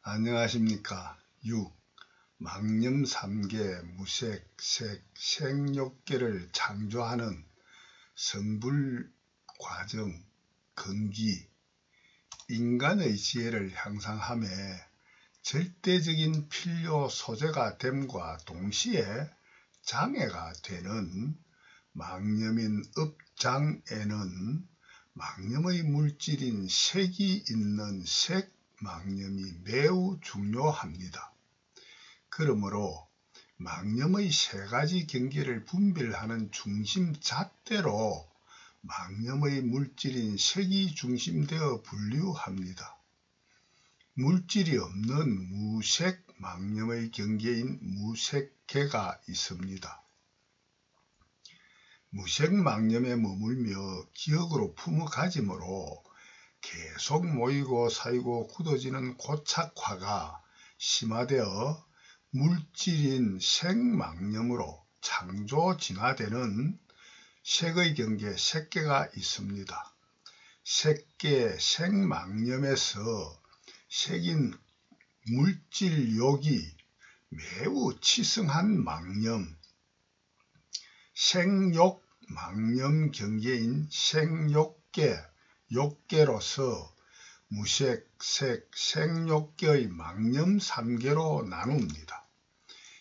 안녕하십니까. 6. 망념 3계 무색, 색, 생육계를 창조하는 성불 과정, 근기, 인간의 지혜를 향상함에 절대적인 필요 소재가 됨과 동시에 장애가 되는 망념인 업장에는 망념의 물질인 색이 있는 색 망념이 매우 중요합니다. 그러므로 망념의 세 가지 경계를 분별하는 중심 잣대로 망념의 물질인 색이 중심되어 분류합니다. 물질이 없는 무색 망념의 경계인 무색계가 있습니다. 무색 망념에 머물며 기억으로 품어가짐으로 계속 모이고 쌓이고 굳어지는 고착화가 심화되어 물질인 색망념으로 창조 진화되는 색의 경계 색계가 있습니다. 색계 색망념에서 색인 물질욕이 매우 치승한 망념, 생욕 망념 경계인 생욕계, 욕계로서 무색, 색, 생욕계의 망념 3계로 나눕니다.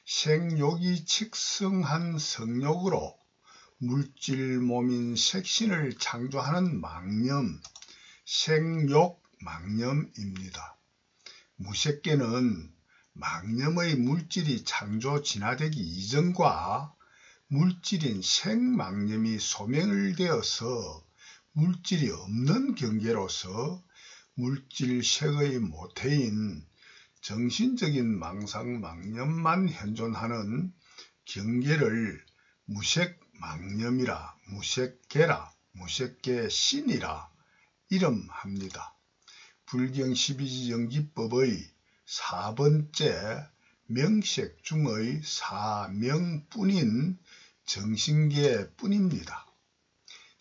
생욕이 측성한 성욕으로 물질 몸인 색신을 창조하는 망념, 생욕 망념입니다. 무색계는 망념의 물질이 창조 진화되기 이전과 물질인 색망념이 소멸되어서 물질이 없는 경계로서 물질색의 모태인 정신적인 망상망념만 현존하는 경계를 무색망념이라, 무색계라, 무색계신이라 이름합니다. 불경 12지정기법의 4번째 명색 중의 사명뿐인 정신계뿐입니다.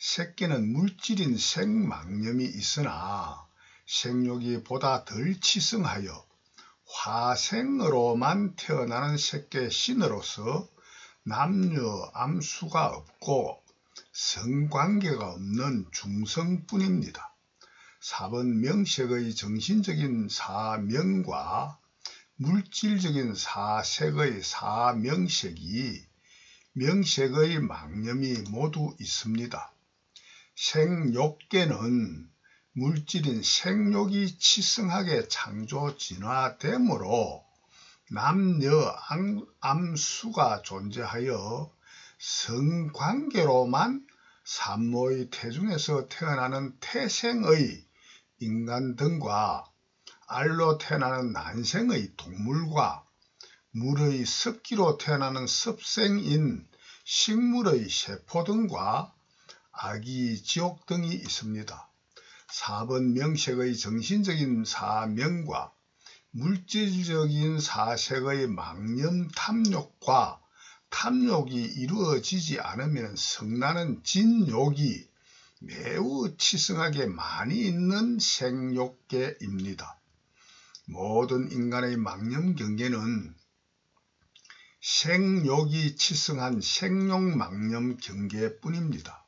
색계는 물질인 색망념이 있으나 색욕이 보다 덜 치승하여 화생으로만 태어나는 색계신으로서 남녀 암수가 없고 성관계가 없는 중성뿐입니다. 4번 명색의 정신적인 사명과 물질적인 사색의 사명색이 명색의 망념이 모두 있습니다. 생욕계는 물질인 생욕이 치승하게 창조 진화되므로 남녀 암수가 존재하여 성관계로만 산모의 태중에서 태어나는 태생의 인간 등과 알로 태어나는 난생의 동물과 물의 습기로 태어나는 습생인 식물의 세포 등과 아기 지옥 등이 있습니다. 4번 명색의 정신적인 사명과 물질적인 사색의 망념 탐욕과 탐욕이 이루어지지 않으면 성나는 진욕이 매우 치승하게 많이 있는 생욕계입니다. 모든 인간의 망념 경계는 생욕이 치승한 생욕망념 경계뿐입니다.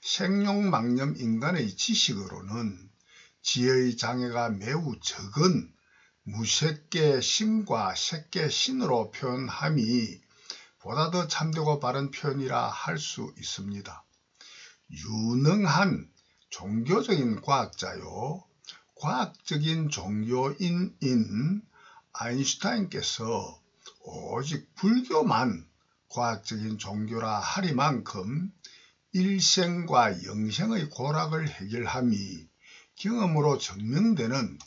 생욕망념 인간의 지식으로는 지혜의 장애가 매우 적은 무색계 신과 색계 신으로 표현함이 보다 더 참되고 바른 표현이라 할 수 있습니다. 유능한 종교적인 과학자요, 과학적인 종교인인 아인슈타인께서 오직 불교만 과학적인 종교라 하리만큼 일생과 영생의 고락을 해결함이 경험으로 증명되는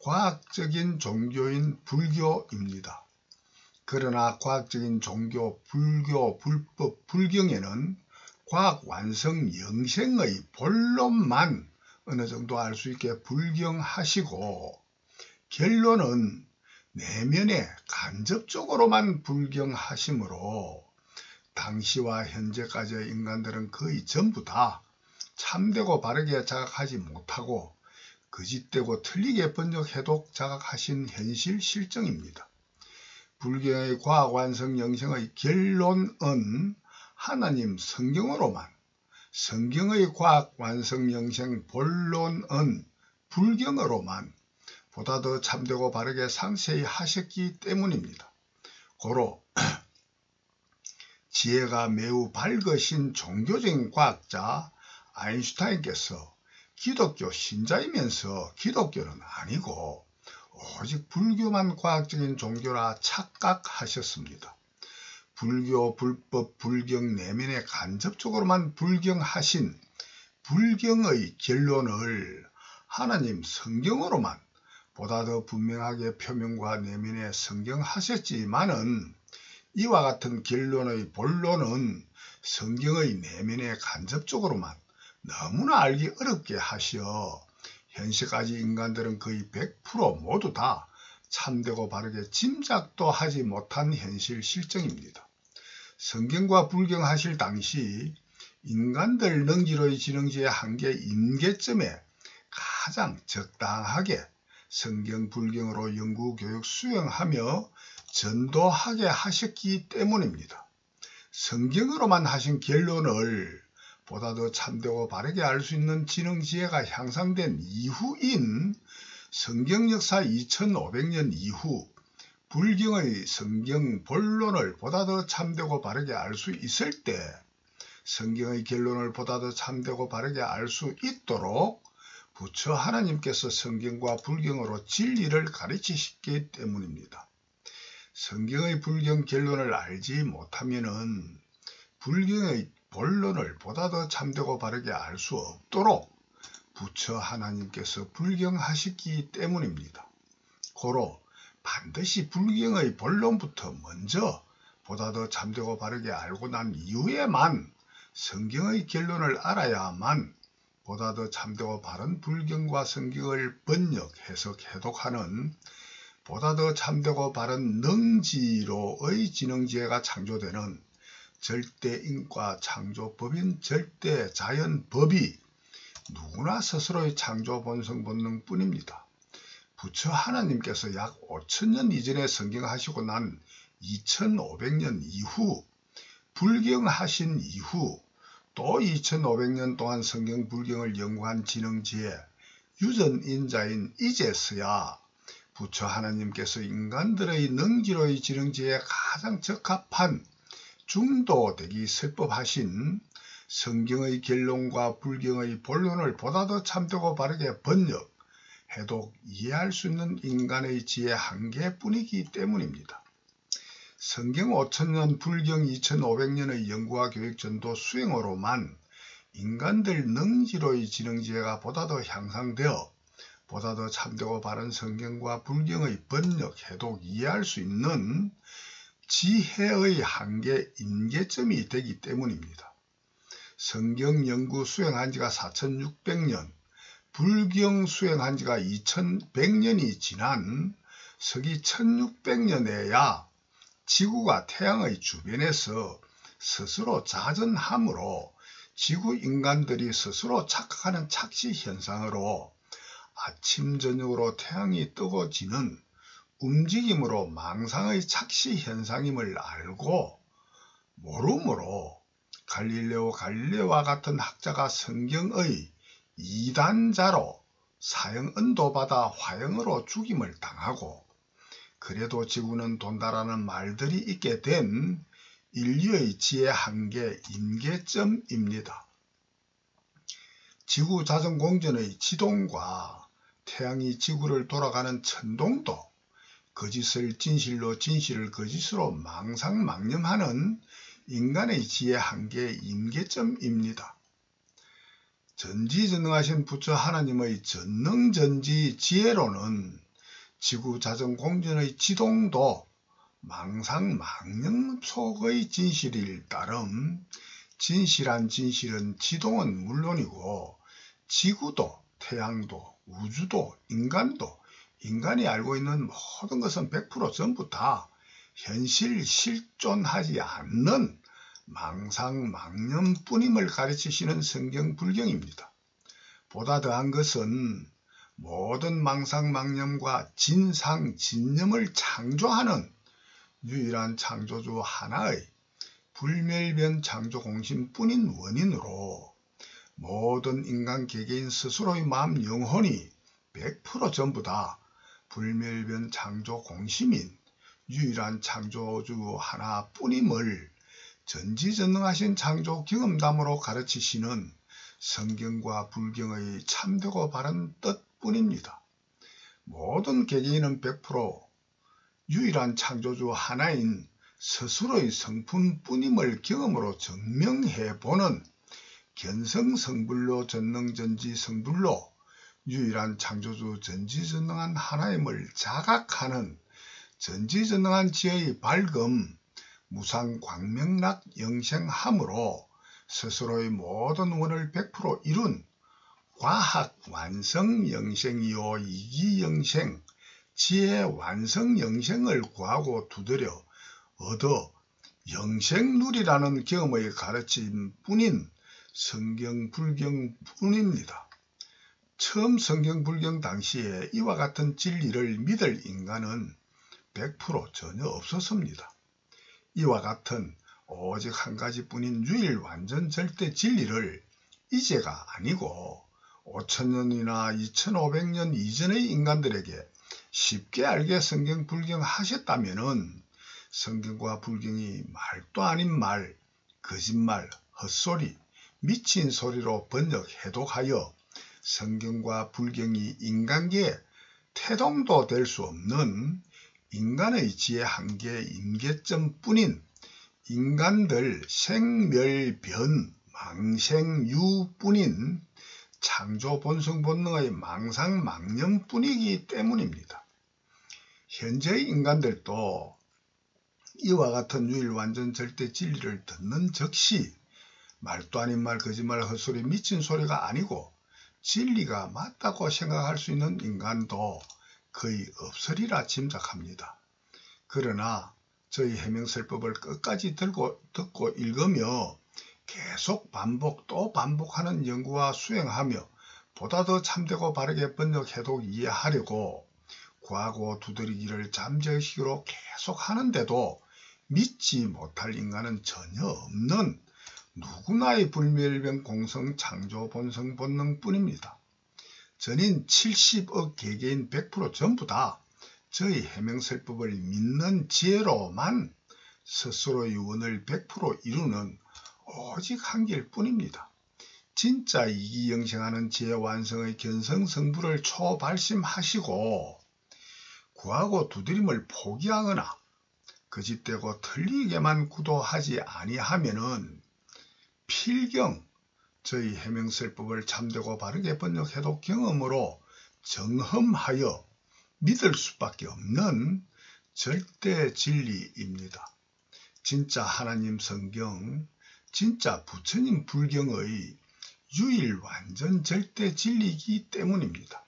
과학적인 종교인 불교입니다. 그러나 과학적인 종교 불교 불법 불경에는 과학 완성 영생의 본론만 어느 정도 알 수 있게 불경하시고 결론은 내면에 간접적으로만 불경하시므로 당시와 현재까지의 인간들은 거의 전부 다 참되고 바르게 자각하지 못하고 거짓되고 틀리게 번역 해독 자각하신 현실 실정입니다. 불교의 과학 완성 영생의 결론은 하나님 성경으로만, 성경의 과학 완성 영생 본론은 불경으로만 보다 더 참되고 바르게 상세히 하셨기 때문입니다. 고로 지혜가 매우 밝으신 종교적인 과학자 아인슈타인께서 기독교 신자이면서 기독교는 아니고 오직 불교만 과학적인 종교라 착각하셨습니다. 불교, 불법, 불경 내면에 간접적으로만 불경하신 불경의 결론을 하나님 성경으로만 보다 더 분명하게 표명과 내면에 성경하셨지만은 이와 같은 결론의 본론은 성경의 내면에 간접적으로만 너무나 알기 어렵게 하시어 현실까지 인간들은 거의 100% 모두 다 참되고 바르게 짐작도 하지 못한 현실 실정입니다. 성경과 불경하실 당시 인간들 능지로의 지능지의 한계 임계점에 가장 적당하게 성경 불경으로 연구교육 수행하며 전도하게 하셨기 때문입니다. 성경으로만 하신 결론을 보다 더 참되고 바르게 알 수 있는 지능지혜가 향상된 이후인 성경 역사 2500년 이후 불경의 성경 본론을 보다 더 참되고 바르게 알 수 있을 때 성경의 결론을 보다 더 참되고 바르게 알 수 있도록 부처 하나님께서 성경과 불경으로 진리를 가르치셨기 때문입니다. 성경의 불경 결론을 알지 못하면은 불경의 본론을 보다 더 참되고 바르게 알 수 없도록 부처 하나님께서 불경하셨기 때문입니다. 고로 반드시 불경의 본론부터 먼저 보다 더 참되고 바르게 알고 난 이후에만 성경의 결론을 알아야만 보다 더 참되고 바른 불경과 성경을 번역, 해석, 해독하는 보다 더 참되고 바른 능지로의 지능지혜가 창조되는 절대인과 창조법인 절대자연법이 누구나 스스로의 창조 본성 본능뿐입니다. 부처 하나님께서 약 5000년 이전에 성경하시고 난 2500년 이후 불경하신 이후 또 2500년 동안 성경 불경을 연구한 지능지혜 유전인자인 이제서야 부처 하나님께서 인간들의 능지로의 지능지혜에 가장 적합한 중도되기 설법하신 성경의 결론과 불경의 본론을 보다 더 참되고 바르게 번역, 해독, 이해할 수 있는 인간의 지혜 한계뿐이기 때문입니다. 성경 5000년, 불경 2500년의 연구와 교육 전도 수행으로만 인간들 능지로의 지능지혜가 보다 더 향상되어 보다 더 참되고 바른 성경과 불경의 번역, 해독, 이해할 수 있는 지혜의 한계, 임계점이 되기 때문입니다. 성경 연구 수행한 지가 4600년, 불경 수행한 지가 2100년이 지난 서기 1600년에야 지구가 태양의 주변에서 스스로 자전함으로 지구 인간들이 스스로 착각하는 착시 현상으로 아침 저녁으로 태양이 뜨고 지는 움직임으로 망상의 착시 현상임을 알고 모름으로 갈릴레오 갈릴레와 같은 학자가 성경의 이단자로 사형 은도받아 화형으로 죽임을 당하고 그래도 지구는 돈다라는 말들이 있게 된 인류의 지혜 한계 임계점입니다. 지구 자전공전의 지동과 태양이 지구를 돌아가는 천동도 거짓을 진실로 진실을 거짓으로 망상망념하는 인간의 지혜 한계 임계점입니다. 전지전능하신 부처 하나님의 전능전지 지혜로는 지구 자전공전의 지동도 망상망념 속의 진실일 따름 진실한 진실은 지동은 물론이고 지구도 태양도 우주도 인간도 인간이 알고 있는 모든 것은 100% 전부 다 현실 실존하지 않는 망상망념뿐임을 가르치시는 성경 불경입니다. 보다 더한 것은 모든 망상망념과 진상진념을 창조하는 유일한 창조주 하나의 불멸변 창조공심뿐인 원인으로 모든 인간 개개인 스스로의 마음 영혼이 100% 전부 다 불멸변 창조공심인 유일한 창조주 하나뿐임을 전지전능하신 창조 경험담으로 가르치시는 성경과 불경의 참되고 바른 뜻뿐입니다. 모든 개개인은 100% 유일한 창조주 하나인 스스로의 성품뿐임을 경험으로 증명해보는 견성성불로 전능전지성불로 유일한 창조주 전지전능한 하나임을 자각하는 전지전능한 지혜의 밝음 무상광명락 영생함으로 스스로의 모든 원을 100% 이룬 과학 완성 영생이요 이기영생 지혜 완성 영생을 구하고 두드려 얻어 영생룰이라는 경험의 가르침 뿐인 성경 불경 뿐입니다. 처음 성경 불경 당시에 이와 같은 진리를 믿을 인간은 100% 전혀 없었습니다. 이와 같은 오직 한 가지뿐인 유일 완전 절대 진리를 이제가 아니고 5000년이나 2500년 이전의 인간들에게 쉽게 알게 성경 불경 하셨다면은 성경과 불경이 말도 아닌 말, 거짓말, 헛소리, 미친 소리로 번역 해독하여 성경과 불경이 인간계의 태동도 될 수 없는 인간의 지혜 한계 임계점뿐인 인간들 생멸변 망생유뿐인 창조 본성 본능의 망상망념뿐이기 때문입니다. 현재의 인간들도 이와 같은 유일 완전 절대 진리를 듣는 즉시 말도 아닌 말, 거짓말, 헛소리, 미친 소리가 아니고 진리가 맞다고 생각할 수 있는 인간도 거의 없으리라 짐작합니다. 그러나 저희 해명설법을 끝까지 듣고 읽으며 계속 반복 또 반복하는 연구와 수행하며 보다 더 참되고 바르게 번역 해독 이해하려고 구하고 두드리기를 잠재의식으로 계속 하는데도 믿지 못할 인간은 전혀 없는 누구나의 불멸변 공성 창조 본성 본능뿐입니다. 전인 70억 개개인 100% 전부 다 저희 해명설법을 믿는 지혜로만 스스로의 원을 100% 이루는 오직 한 길뿐입니다. 진짜 이기영생하는 지혜 완성의 견성성불을 초발심하시고 구하고 두드림을 포기하거나 거짓되고 틀리게만 구도하지 아니하면은 필경 저희 해명설법을 참되고 바르게 번역해독 경험으로 정험하여 믿을 수밖에 없는 절대 진리입니다. 진짜 하나님 성경, 진짜 부처님 불경의 유일 완전 절대 진리이기 때문입니다.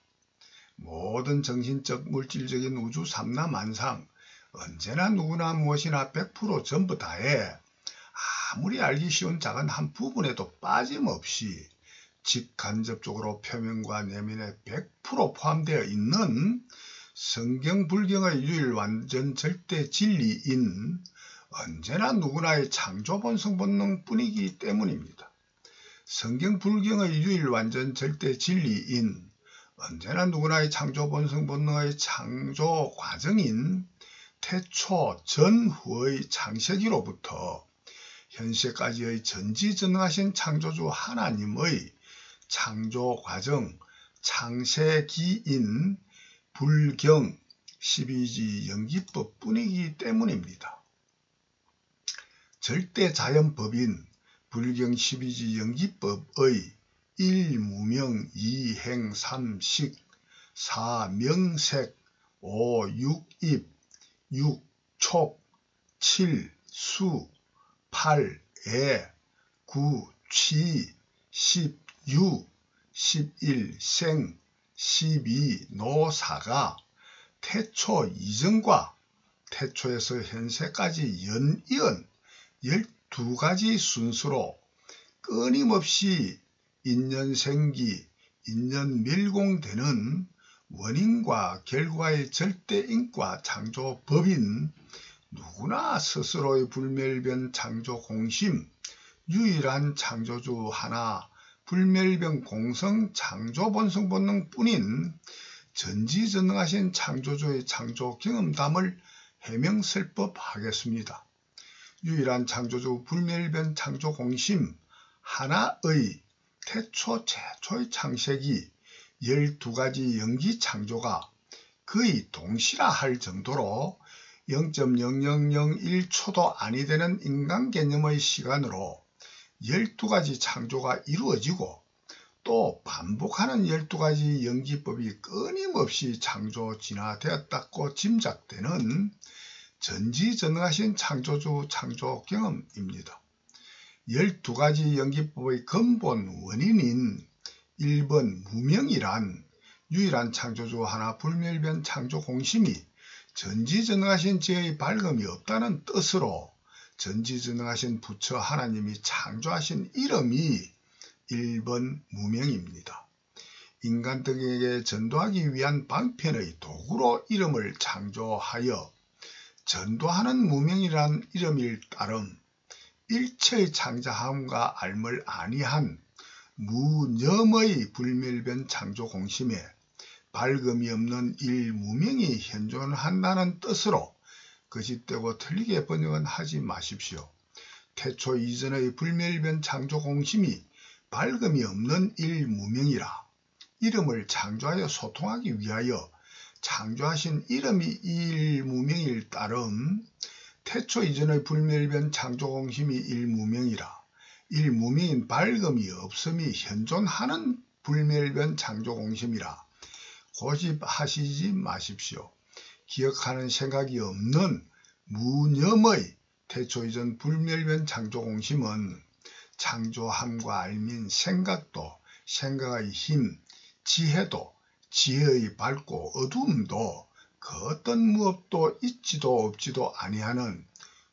모든 정신적 물질적인 우주 삼라만상 언제나 누구나 무엇이나 100% 전부 다에 아무리 알기 쉬운 작은 한 부분에도 빠짐없이 직간접적으로 표면과 내면에 100% 포함되어 있는 성경 불경의 유일 완전 절대 진리인 언제나 누구나의 창조 본성 본능 뿐이기 때문입니다. 성경 불경의 유일 완전 절대 진리인 언제나 누구나의 창조 본성 본능의 창조 과정인 태초 전후의 창세기로부터 현세까지의 전지전능하신 창조주 하나님의 창조 과정 창세기인 불경 12지 연기법 뿐이기 때문입니다. 절대자연법인 불경 12지 연기법의 1무명 2행 3식 4명색 5육입 6촉 7수 8애 9취 10유 11생 12노사가 태초 이전과 태초에서 현세까지 연이은 12가지 순서로 끊임없이 인연생기, 인연멸공되는 원인과 결과의 절대인과 창조법인 누구나 스스로의 불멸변 창조 공심, 유일한 창조주 하나, 불멸변 공성 창조 본성 본능 뿐인 전지전능하신 창조주의 창조 경험담을 해명설법하겠습니다. 유일한 창조주 불멸변 창조 공심 하나의 태초 최초의 창세기 12가지 영기 창조가 거의 동시라 할 정도로 0.0001초도 아니 되는 인간 개념의 시간으로 12가지 창조가 이루어지고 또 반복하는 12가지 연기법이 끊임없이 창조 진화되었다고 짐작되는 전지전능하신 창조주 창조 경험입니다. 12가지 연기법의 근본 원인인 1번 무명이란 유일한 창조주 하나 불멸변 창조 공심이 전지전능하신 지혜의 밝음이 없다는 뜻으로 전지전능하신 부처 하나님이 창조하신 이름이 1번 무명입니다. 인간 등에게 전도하기 위한 방편의 도구로 이름을 창조하여 전도하는 무명이란 이름일 따름 일체의 창자함과 알물 아니한 무념의 불멸변 창조 공심에 밝음이 없는 일무명이 현존한다는 뜻으로 거짓되고 틀리게 번역은 하지 마십시오. 태초 이전의 불멸변 창조 공심이 밝음이 없는 일무명이라 이름을 창조하여 소통하기 위하여 창조하신 이름이 일무명일 따름 태초 이전의 불멸변 창조 공심이 일무명이라 일무명인 밝음이 없음이 현존하는 불멸변 창조 공심이라 고집하시지 마십시오. 기억하는 생각이 없는 무념의 태초 이전 불멸변 창조 공심은 창조함과 알민 생각도 생각의 힘, 지혜도 지혜의 밝고 어두움도 그 어떤 무엇도 있지도 없지도 아니하는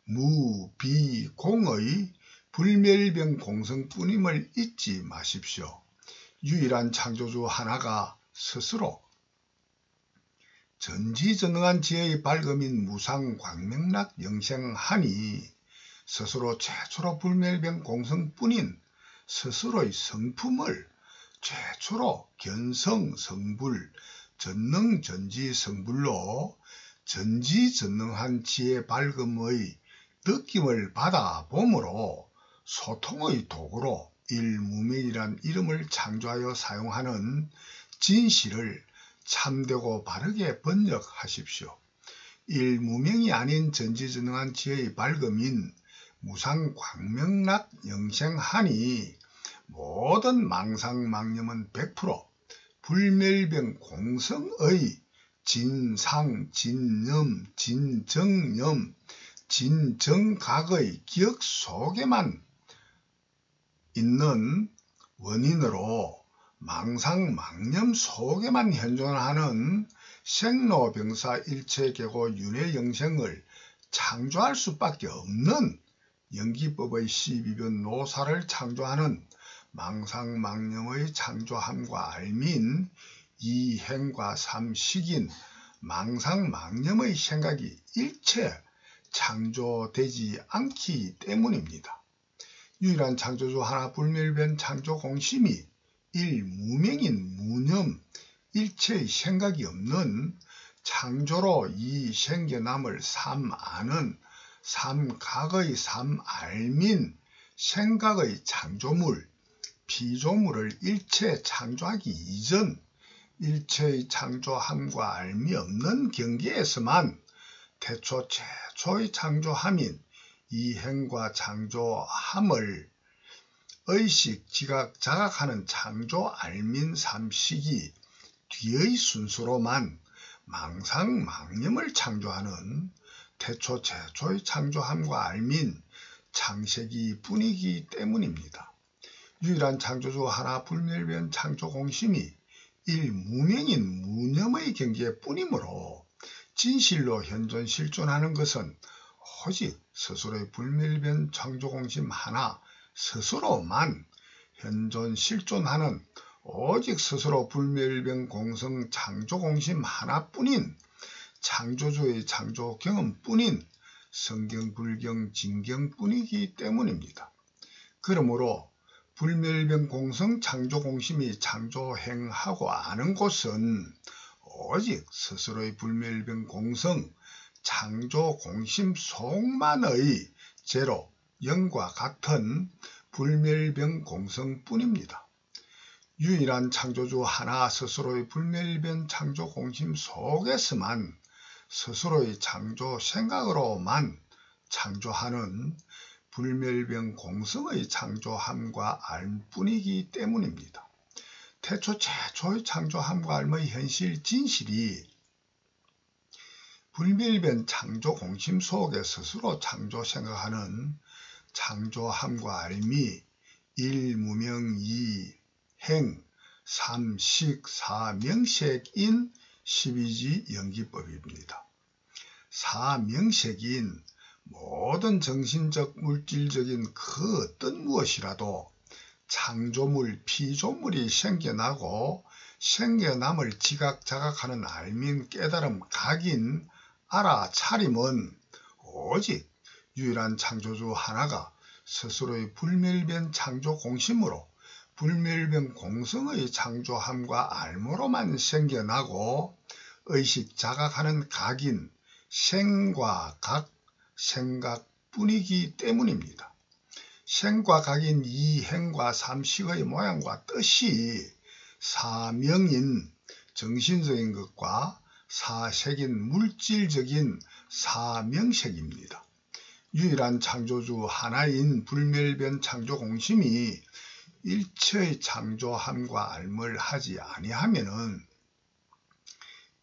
무비공의 불멸변 공성뿐임을 잊지 마십시오. 유일한 창조주 하나가 스스로 전지전능한 지혜의 밝음인 무상광명락 영생하니 스스로 최초로 불멸변 공성뿐인 스스로의 성품을 최초로 견성성불 전능전지성불로 전지전능한 지혜 밝음의 느낌을 받아봄으로 소통의 도구로 일무명이란 이름을 창조하여 사용하는 진실을 참되고 바르게 번역하십시오. 일무명이 아닌 전지전능한 지혜의 밝음인 무상광명락 영생하니 모든 망상망념은 100% 불멸변 공성의 진상, 진념, 진정념, 진정각의 기억 속에만 있는 원인으로 망상망념 속에만 현존하는 생로병사 일체계고 윤회영생을 창조할 수밖에 없는 연기법의 12변 노사를 창조하는 망상망념의 창조함과 알민 이행과 삼식인 망상망념의 생각이 일체 창조되지 않기 때문입니다. 유일한 창조주 하나 불멸변 창조 공심이 일무명인 무념 일체의 생각이 없는 창조로 이 생겨남을 삼아는 삼각의 삼알민 생각의 창조물 피조물을 일체 창조하기 이전 일체의 창조함과 알미 없는 경계에서만 태초 최초의 창조함인 이행과 창조함을 의식, 지각, 자각하는 창조, 알민, 삼식이 뒤의 순서로만 망상망념을 창조하는 태초 최초의 창조함과 알민, 창세기 뿐이기 때문입니다. 유일한 창조주 하나 불멸변 창조 공심이 일무명인 무념의 경계 뿐이므로 진실로 현존 실존하는 것은 오직 스스로의 불멸변 창조 공심 하나 스스로만 현존 실존하는 오직 스스로 불멸병 공성 창조공심 하나뿐인 창조주의 창조 경험뿐인 성경, 불경, 진경뿐이기 때문입니다. 그러므로 불멸병 공성 창조공심이 창조행하고 아는 곳은 오직 스스로의 불멸병 공성 창조공심 속만의 제로, 영과 같은 불멸병 공성뿐입니다. 유일한 창조주 하나 스스로의 불멸변 창조 공심 속에서만 스스로의 창조 생각으로만 창조하는 불멸변 공성의 창조함과 알뿐이기 때문입니다. 태초 최초의 창조함과 알의 현실 진실이 불멸변 창조 공심 속에 스스로 창조 생각하는 창조함과 알미 1. 무명 2. 행 3. 식 4. 명색인 12지 연기법입니다. 4. 명색인 모든 정신적 물질적인 그 어떤 무엇이라도 창조물 피조물이 생겨나고 생겨남을 지각자각하는 알민 깨달음 각인 알아차림은 오직 유일한 창조주 하나가 스스로의 불멸변 창조 공심으로 불멸변 공성의 창조함과 알므로만 생겨나고 의식 자각하는 각인 생과 각 생각뿐이기 때문입니다. 생과 각인 이 행과 삼식의 모양과 뜻이 사명인 정신적인 것과 사색인 물질적인 사명색입니다. 유일한 창조주 하나인 불멸변 창조 공심이 일체의 창조함과 알물 하지 아니하면은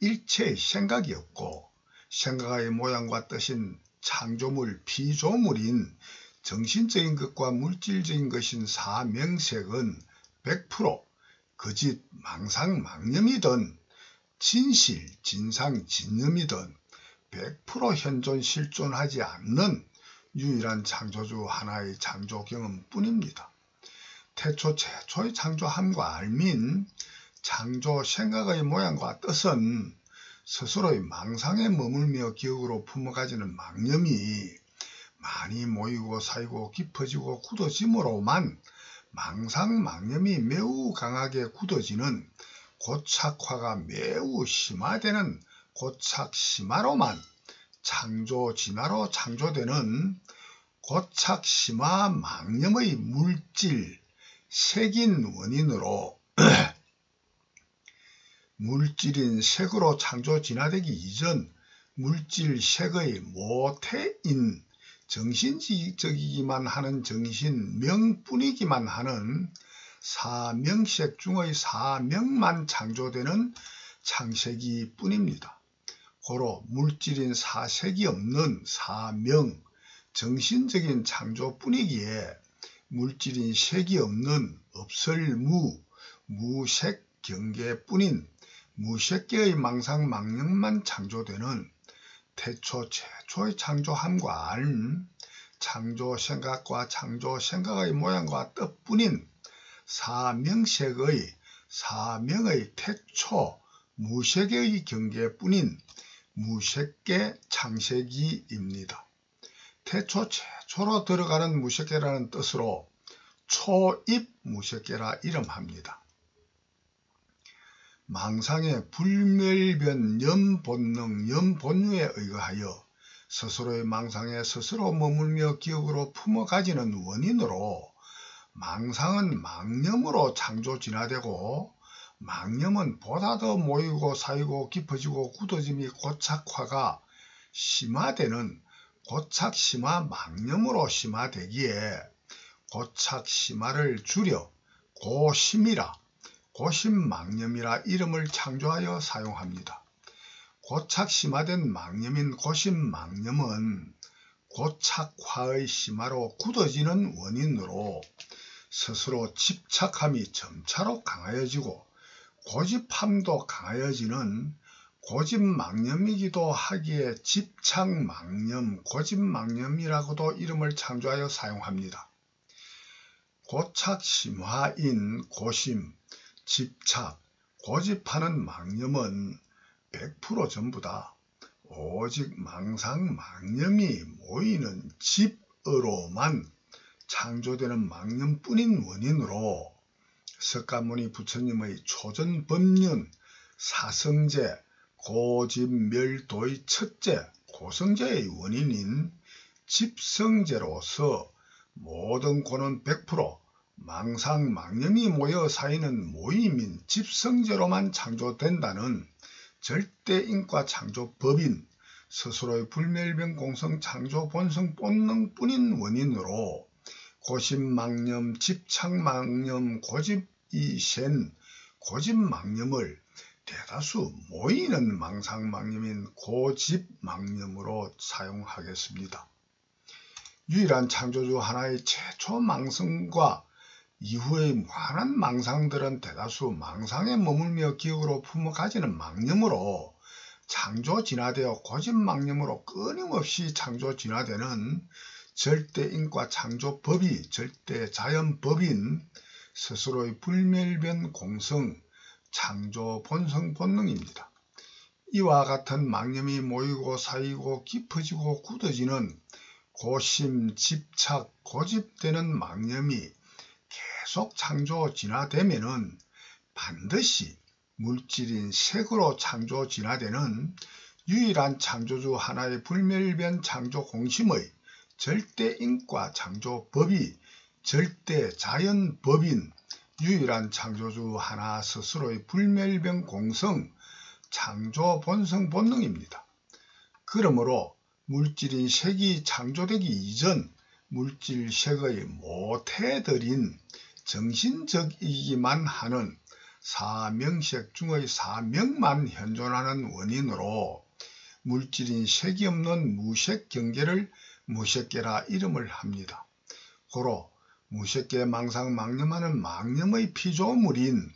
일체의 생각이 없고 생각의 모양과 뜻인 창조물 피조물인 정신적인 것과 물질적인 것인 사명색은 100% 거짓 망상 망념이든 진실 진상 진념이든 100% 현존 실존하지 않는 유일한 창조주 하나의 창조 경험뿐입니다. 태초 최초의 창조함과 알민 창조 생각의 모양과 뜻은 스스로의 망상에 머물며 기억으로 품어가지는 망념이 많이 모이고 쌓이고 깊어지고 굳어짐으로만 망상 망념이 매우 강하게 굳어지는 고착화가 매우 심화되는 고착심화로만 창조 진화로 창조되는 고착심화 망념의 물질 색인 원인으로 물질인 색으로 창조 진화되기 이전 물질 색의 모태인 정신적이기만 하는 정신명뿐이기만 하는 사명색 중의 사명만 창조되는 창색이 뿐입니다. 고로 물질인 사색이 없는 사명, 정신적인 창조뿐이기에 물질인 색이 없는 없을 무색 경계뿐인 무색계의 망상 망념만 창조되는 태초 최초의 창조함과 알, 창조 생각과 창조 생각의 모양과 뜻뿐인 사명색의 사명의 태초 무색의 경계뿐인 무색계 창세기입니다. 태초 최초로 들어가는 무색계라는 뜻으로 초입 무색계라 이름합니다. 망상의 불멸변 염본능 염본유에 의거하여 스스로의 망상에 스스로 머물며 기억으로 품어가지는 원인으로 망상은 망념으로 창조 진화되고 망념은 보다 더 모이고 쌓이고 깊어지고 굳어짐이 고착화가 심화되는 고착심화 망념으로 심화되기에 고착심화를 줄여 고심이라 고심망념이라 이름을 창조하여 사용합니다. 고착심화된 망념인 고심망념은 고착화의 심화로 굳어지는 원인으로 스스로 집착함이 점차로 강하여지고 고집함도 강하여지는 고집망념이기도 하기에 집착망념, 고집망념이라고도 이름을 창조하여 사용합니다. 고착심화인 고심, 집착, 고집하는 망념은 100% 전부다. 오직 망상, 망념이 모이는 집으로만 창조되는 망념뿐인 원인으로 석가모니 부처님의 초전법륜, 사성제, 고집멸도의 첫째, 고성제의 원인인 집성제로서 모든 고는 100% 망상, 망념이 모여 쌓이는 모임인 집성제로만 창조된다는 절대인과 창조법인 스스로의 불멸병 공성 창조 본성 본능뿐인 원인으로 고심망념, 집착망념, 고집이 센 고집망념을 대다수 모이는 망상망념인 고집망념으로 사용하겠습니다. 유일한 창조주 하나의 최초 망성과 이후의 무한한 망상들은 대다수 망상에 머물며 기억으로 품어 가지는 망념으로 창조 진화되어 고집망념으로 끊임없이 창조 진화되는 절대인과 창조법이 절대자연법인 스스로의 불멸변 공성 창조 본성 본능입니다. 이와 같은 망념이 모이고 쌓이고 깊어지고 굳어지는 고심, 집착, 고집되는 망념이 계속 창조 진화되면은 반드시 물질인 색으로 창조 진화되는 유일한 창조주 하나의 불멸변 창조 공심의 절대인과 창조법이 절대자연법인 유일한 창조주 하나 스스로의 불멸변 공성 창조 본성 본능입니다. 그러므로 물질인 색이 창조되기 이전 물질 색의 모태들인 정신적이기만 하는 사명색 중의 사명만 현존하는 원인으로 물질인 색이 없는 무색 경계를 무색계라 이름을 합니다. 고로 무색계 망상 망념하는 망념의 피조물인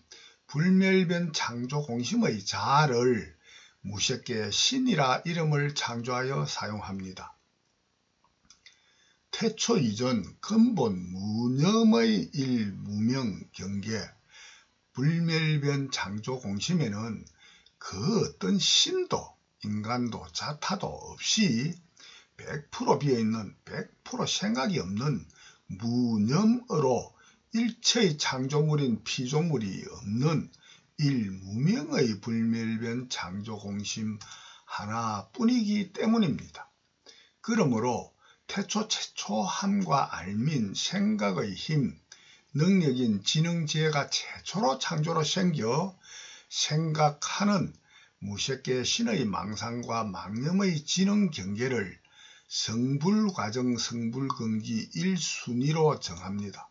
불멸변 창조 공심의 자아를 무색계 신이라 이름을 창조하여 사용합니다. 태초 이전 근본 무념의 일무명 경계 불멸변 창조 공심에는 그 어떤 신도 인간도 자타도 없이 100% 비어있는 100% 생각이 없는 무념으로 일체의 창조물인 피조물이 없는 일무명의 불멸변 창조 공심 하나뿐이기 때문입니다. 그러므로 태초 최초함과 알민 생각의 힘, 능력인 지능지혜가 최초로 창조로 생겨 생각하는 무색계 신의 망상과 망념의 지능 경계를 성불과정 성불근기 1순위로 정합니다.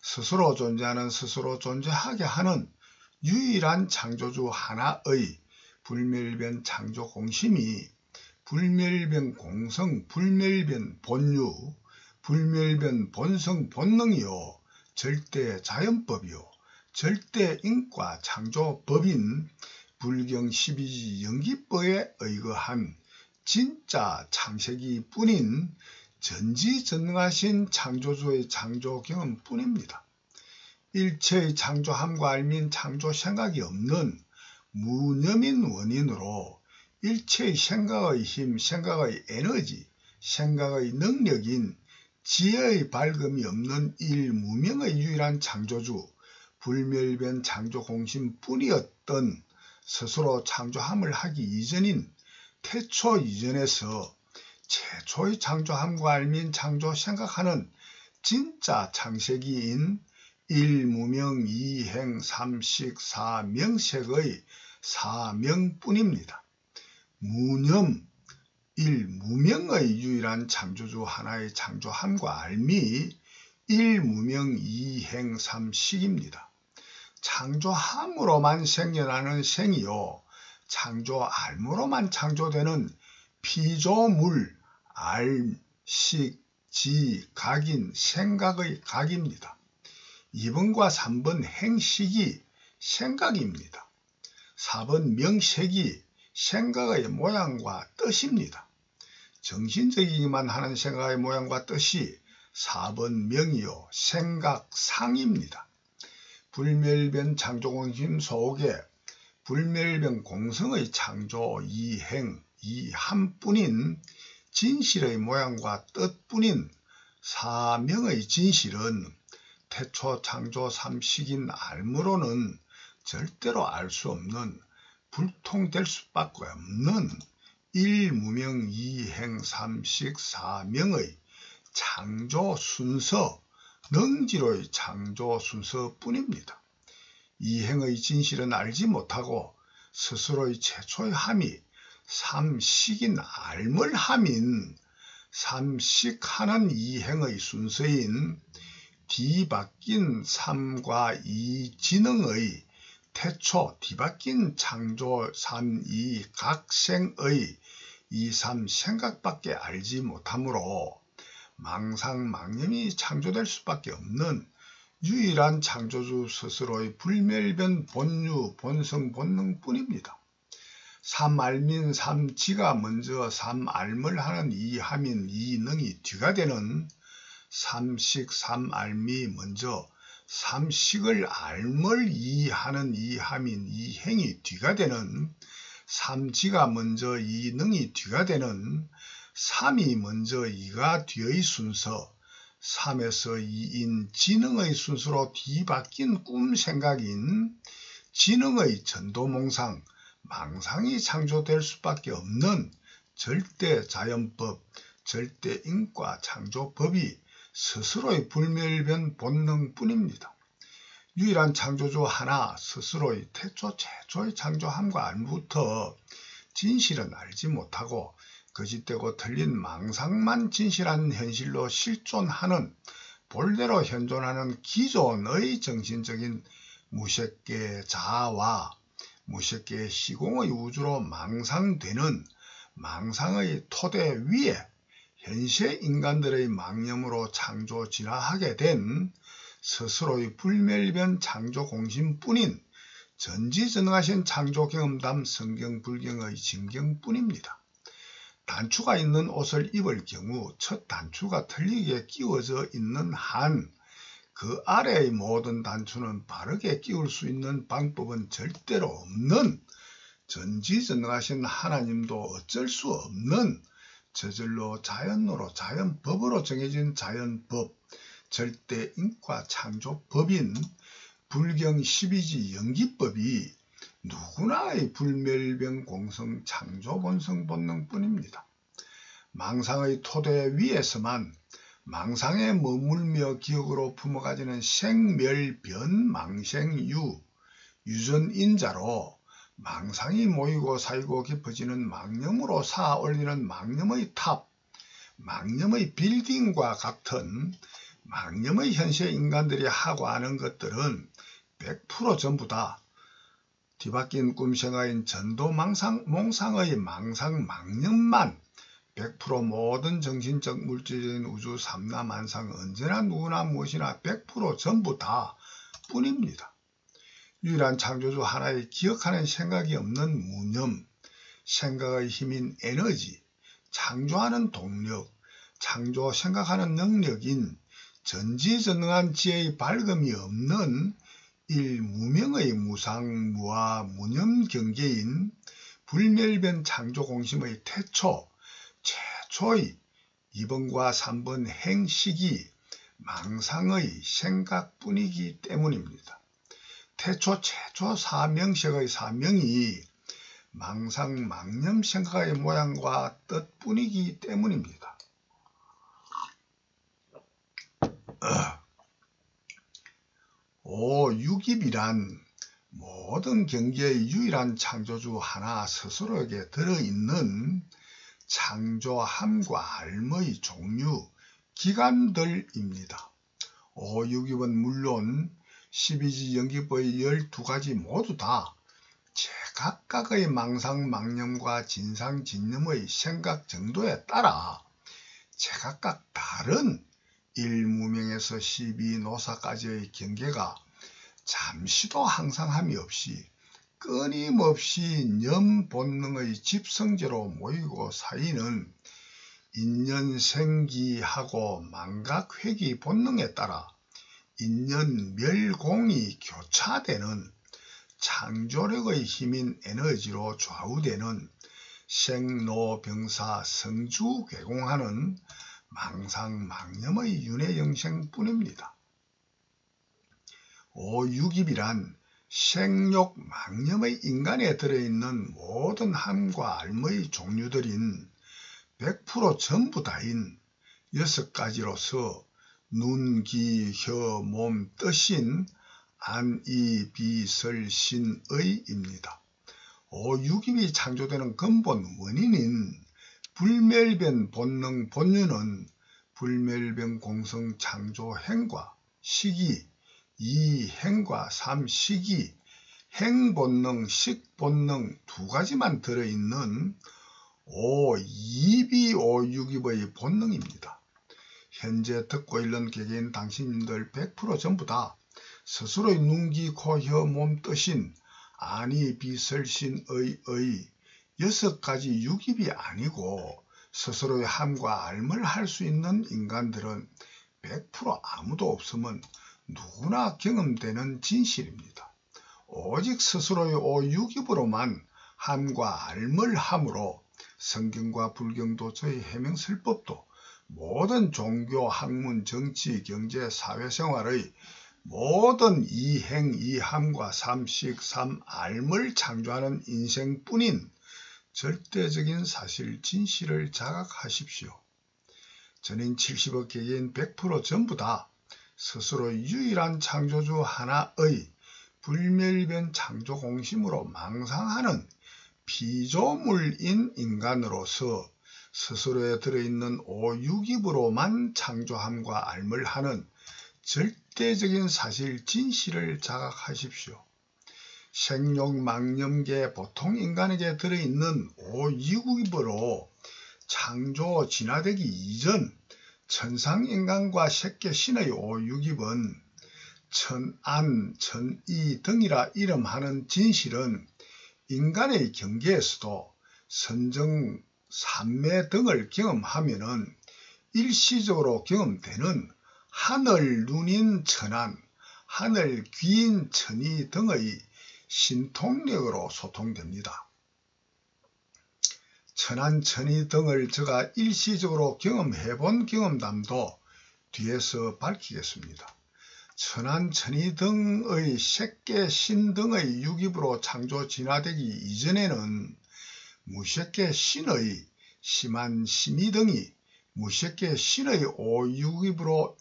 스스로 존재하는 스스로 존재하게 하는 유일한 창조주 하나의 불멸변 창조 공심이 불멸변 공성, 불멸변 본유, 불멸변 본성 본능이요 절대 자연법이요 절대인과 창조법인 불경 12지 연기법에 의거한 진짜 창세기 뿐인 전지전능하신 창조주의 창조 경험 뿐입니다. 일체의 창조함과 알민 창조 생각이 없는 무념인 원인으로 일체의 생각의 힘, 생각의 에너지, 생각의 능력인 지혜의 밝음이 없는 일무명의 유일한 창조주, 불멸변 창조 공심 뿐이었던 스스로 창조함을 하기 이전인 태초 이전에서 최초의 창조함과 알민 창조 생각하는 진짜 창세기인 일무명 이행 삼식 사명색의 사명뿐입니다. 무념 일무명의 유일한 창조주 하나의 창조함과 알미 일무명 이행 삼식입니다. 창조함으로만 생겨나는 생이요 창조알무로만 창조되는 피조물, 알, 식, 지, 각인, 생각의 각입니다. 2번과 3번 행식이 생각입니다. 4번 명색이 생각의 모양과 뜻입니다. 정신적이기만 하는 생각의 모양과 뜻이 4번 명이요 생각상입니다. 불멸변 창조공심 속에 불멸변 공성의 창조 이행 이함뿐인 진실의 모양과 뜻뿐인 사명의 진실은 태초 창조 삼식인 알무로는 절대로 알 수 없는 불통될 수밖에 없는 일무명 이행 삼식 사명의 창조 순서 능지로의 창조 순서뿐입니다. 이행의 진실은 알지 못하고 스스로의 최초의 함이 삼식인 알물 함인 삼식하는 이행의 순서인 뒤바뀐 삼과 이지능의 태초 뒤바뀐 창조 삼이 각생의 이삼 생각밖에 알지 못하므로 망상망념이 창조될 수밖에 없는 유일한 창조주 스스로의 불멸변 본유 본성 본능뿐입니다. 삼알민 삼지가 먼저 삼알물 하는 이함인 이능이 뒤가 되는 삼식 삼알미 먼저 삼식을 알물 이하는 이함인 이행이 뒤가 되는 삼지가 먼저 이능이 뒤가 되는 삼이 먼저 이가 뒤의 순서 삼에서 이인 지능의 순서로 뒤바뀐 꿈생각인 지능의 전도몽상 망상이 창조될 수밖에 없는 절대 자연법 절대 인과 창조법이 스스로의 불멸변 본능뿐입니다. 유일한 창조주 하나 스스로의 태초 최초의 창조함과 알부터 진실은 알지 못하고 거짓되고 틀린 망상만 진실한 현실로 실존하는 본래로 현존하는 기존의 정신적인 무색계 자아와 무색계 시공의 우주로 망상되는 망상의 토대 위에 현세 인간들의 망념으로 창조 진화하게 된 스스로의 불멸변 창조 공심뿐인 전지전능하신 창조 경험담 성경 불경의 진경뿐입니다. 단추가 있는 옷을 입을 경우 첫 단추가 틀리게 끼워져 있는 한 그 아래의 모든 단추는 바르게 끼울 수 있는 방법은 절대로 없는 전지전능하신 하나님도 어쩔 수 없는 저절로 자연으로 자연법으로 정해진 자연법 절대 인과 창조법인 불경 12지 연기법이 누구나의 불멸변 공성 창조 본성 본능뿐입니다. 망상의 토대 위에서만 망상에 머물며 기억으로 품어가지는 생멸변 망생유 유전인자로 망상이 모이고 사이고 깊어지는 망념으로 쌓아 올리는 망념의 탑, 망념의 빌딩과 같은 망념의 현세 인간들이 하고 하는 것들은 100% 전부 다 뒤바뀐 꿈생아인 전도몽상의 망상망념만 100% 모든 정신적 물질적인 우주 삼라만상 언제나 누구나 무엇이나 100% 전부 다 뿐입니다. 유일한 창조주 하나의 기억하는 생각이 없는 무념, 생각의 힘인 에너지, 창조하는 동력, 창조 생각하는 능력인 전지전능한 지혜의 밝음이 없는 일무명의 무상무아 무념 경계인 불멸변 창조공심의 태초, 최초의 2번과 3번 행식이 망상의 생각뿐이기 때문입니다. 태초 최초 사명식의 사명이 망상 망념 생각의 모양과 뜻뿐이기 때문입니다. 오육입이란 모든 경계의 유일한 창조주 하나 스스로에게 들어있는 창조함과 알의 종류, 기관들입니다. 오육입은 물론 12지 연기법의 12가지 모두 다 제각각의 망상망념과 진상진념의 생각 정도에 따라 제각각 다른 1무명에서 12노사까지의 경계가 잠시도 항상함이 없이 끊임없이 념본능의 집성제로 모이고 사이는 인연생기하고 망각회기 본능에 따라 인연 멸공이 교차되는 창조력의 힘인 에너지로 좌우되는 생로병사 성주개공하는 망상망념의 윤회영생뿐입니다. 오육입이란 생욕망념의 인간에 들어있는 모든 함과 알의 종류들인 100% 전부 다인 6가지로서 눈, 기, 혀, 몸, 뜻인 안, 이, 비, 설, 신의입니다. 오육입이 창조되는 근본 원인인 불멸변 본능 본유는 불멸변 공성 창조 행과 시기, 이행과 삼시기, 행본능, 식본능 두 가지만 들어있는 오이비 오육입의 본능입니다. 현재 듣고 있는 개개인 당신님들 100% 전부 다 스스로의 눈, 귀, 코, 혀, 몸, 뜻인 아니, 비, 설, 신, 의 6가지 육입이 아니고 스스로의 함과 알을 할 수 있는 인간들은 100% 아무도 없으면 누구나 경험되는 진실입니다. 오직 스스로의 오육입으로만 함과 알을 함으로 성경과 불경도 저희 해명설법도 모든 종교, 학문, 정치, 경제, 사회생활의 모든 이행, 이함과 삼식, 삼알을 창조하는 인생뿐인 절대적인 사실 진실을 자각하십시오. 전인 70억 개개인 100% 전부 다 스스로의 유일한 창조주 하나의 불멸변 창조 공심으로 망상하는 피조물인 인간으로서 스스로에 들어있는 오육입으로만 창조함과 알을 하는 절대적인 사실 진실을 자각하십시오. 생욕망념계 보통 인간에게 들어있는 오육입으로 창조 진화되기 이전 천상인간과 새끼신의 오육입은 천안, 천이 등이라 이름하는 진실은 인간의 경계에서도 선정, 삼매 등을 경험하면은 일시적으로 경험되는 하늘 눈인 천안, 하늘 귀인 천이 등의 신통력으로 소통됩니다. 천안, 천이 등을 제가 일시적으로 경험해본 경험담도 뒤에서 밝히겠습니다. 천안, 천이 등의 색계, 신 등의 육입으로 창조 진화되기 이전에는 무색계 신의 심한 심의 등이 무색계 신의 오육입으로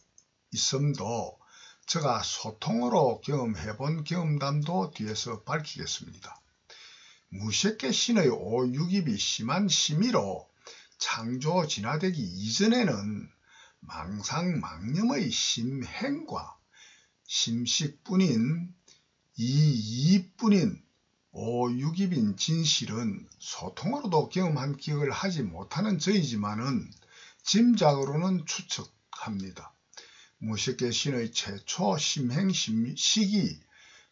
있음도 제가 소통으로 경험해본 경험담도 뒤에서 밝히겠습니다. 무색계 신의 오육입이 심한 심의로 창조 진화되기 이전에는 망상망념의 심행과 심식뿐인 이이뿐인 오육입인 진실은 소통으로도 경험한 기억을 하지 못하는 저희지만은 짐작으로는 추측합니다. 무색계 신의 최초 심행 시기,